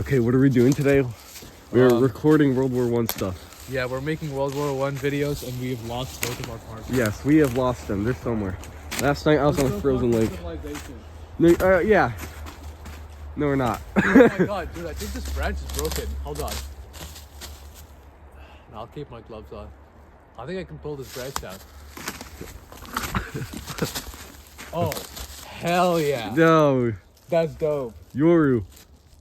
Okay, what are we doing today? We're recording World War I stuff. Yeah, we're making World War I videos, and we've lost both of our partners. Yes, we have lost them. They're somewhere. Last night I was on a frozen lake. No, yeah. No, we're not. Oh my god, dude, I think this branch is broken. Hold on. I'll keep my gloves on. I think I can pull this branch down. Oh, hell yeah. No. That's dope. Yoru.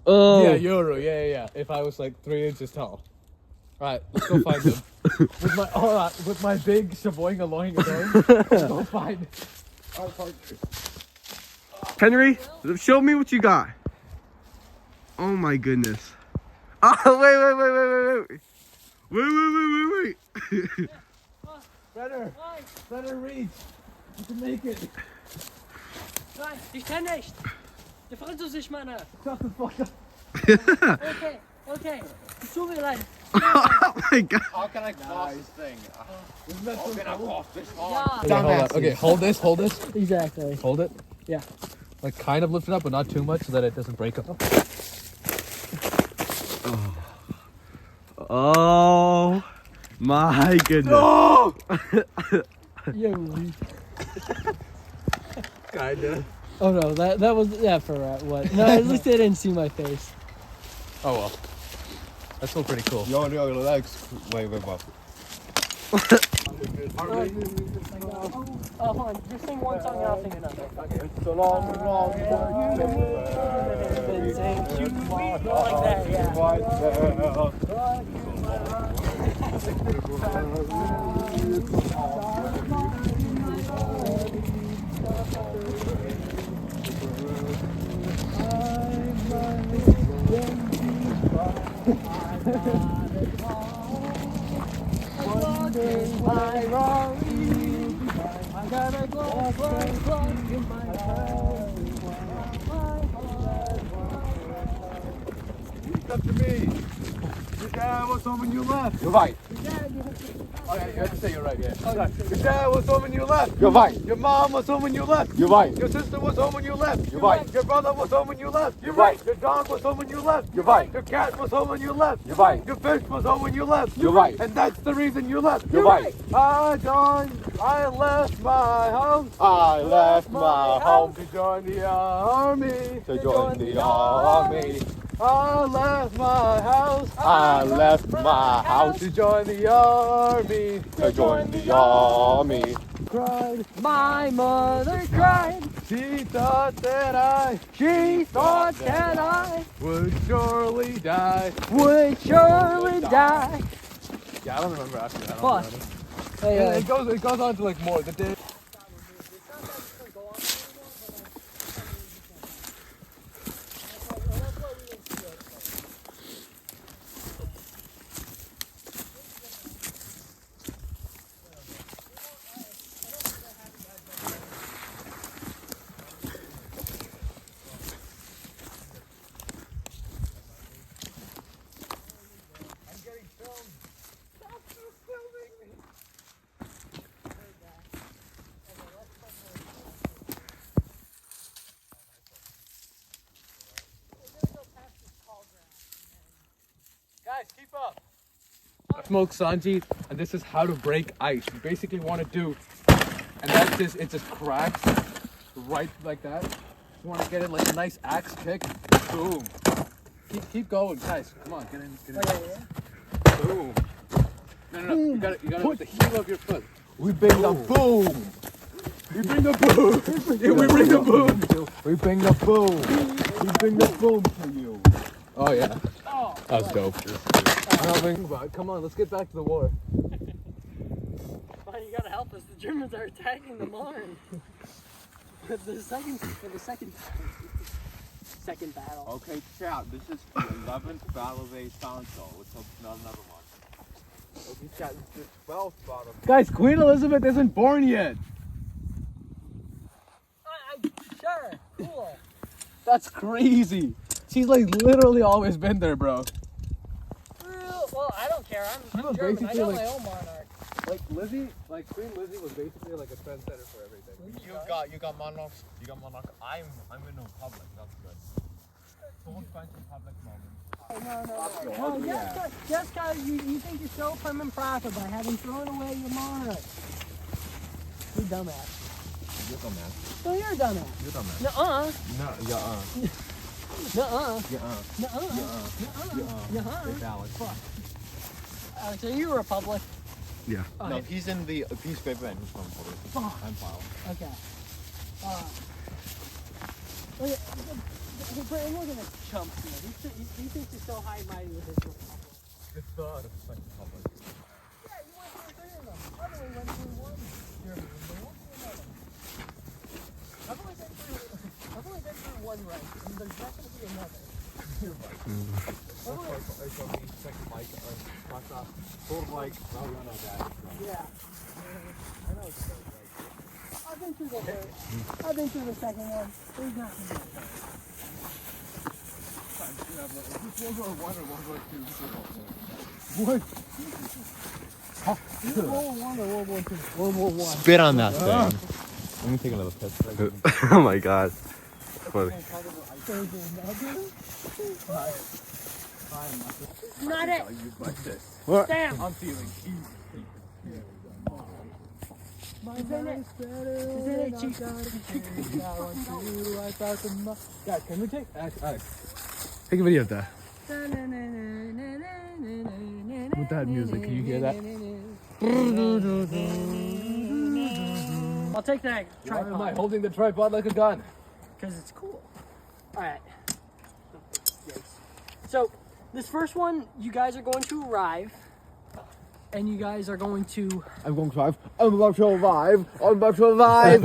Oh. Yeah, Euro. Yeah. If I was like 3 inches tall. Alright, let's go find them. With my big shaboing along again. Let's go find our partners. Henry, show me what you got. Oh my goodness. Oh, wait. Wait. Better reach. You can make it. Nein, ich kann nicht. Der Französisch, Mann. Shut the fuck up. Okay. Tut mir leid. Oh my god. How can I cross this thing? Isn't that How so can I cool? cross this Yeah. hard? Okay, hold on. Okay, hold this. Exactly. Hold it. Yeah. Like kind of lift it up, but not too much so that it doesn't break up. Oh my goodness. No! Yo. Kinda. Oh no, that was for what? No, at least they didn't see my face. Oh well. That's still pretty cool. Your legs way up. Oh, hold on. Just sing one song and I'll sing another. It's a long Then sing you more like that, yeah. Up to me. Your dad was home when you left. You're right. Okay, you have to say you're right, yeah. Your dad was home when you left. You're right. Your mom was home when you left. You're right. Your sister was home when you left. You're right. Your brother was home when you left. You're right. Your dog was home when you left. You're right. Your cat was home when you left. You're right. Your fish was home when you left. You're right. And that's the reason you left. You're right. I left my house. I left my home To join the army. to join the army. I left my house. I left my house To join the army. to join the army. Cried. My mother cried. She thought that I would surely die. Would surely die. Yeah, I don't remember after that. Fuck. Yeah, it goes on to like more. The day. Guys, keep up. I smoke Sanji, and this is how to break ice. You basically want to do, and that's just, it just cracks right like that. You want to get it like a nice axe kick. Boom. Keep going, guys. Come on, get in. Boom. No. You got it with the heel of your foot. We bring the boom. We bring the boom. Yeah, we bring the boom. We bring the boom. We bring the boom to you. Oh yeah. That was dope. Think about it. Come on, let's get back to the war. Well, you gotta help us. The Germans are attacking the Marne. For the second battle. Okay, chat. This is the 11th battle of Asanto. Let's hope it's not another one. Okay, chat. This is the 12th battle. Guys, Queen Elizabeth isn't born yet. Sure. Cool. That's crazy. She's like literally always been there, bro. Well, I don't care. I'm was German. I basically got like- my own monarch. Like Lizzie, like Queen Lizzie was basically like a trendsetter for everything. You got monarchs. You got monarch. I'm in a republic. That's good. Don't find some public moment. No, just cause you think you're so prim and proper by having thrown away your monarch. You're dumbass. You're dumbass. No, you're a dumbass. You're dumbass. Nuh-uh. No, Nuh-uh. yeah, Nuh-uh. It's Alex. Alex, are you a Republic? Yeah. Oh, No, if he's in the piece of paper and he's from public. Fuck. I'm file. Okay. Look at, hey, Brandon, look at this chump here. He thinks he's so high and mighty with his Republic. It's the second public. Yeah, you went through 3 of them. I've only went through 1 Germany. There won't be another. I've only been through 1 right, and there's not going to be another. You're right. It's on the second mic. Sort of like, no, Dad. Yeah. I know it's right. I've been through the third. I've been through the second one. There's not going to be a third. World War I or World War II? What? World War I or World War II? World War I. Spit on that thing. Let me take another piss. Oh my god. Funny. Not it. You like this. What? Damn. I'm feeling heat. Isn't it cheap? Guys, can we take Alex, take a video of that. With that music, can you hear that? I'll take that Why am I tripod holding the tripod like a gun? because it's cool. All right. So this first one, you guys are going to arrive, and you guys are going to. I'm going to survive. I'm about to survive. I'm about to survive.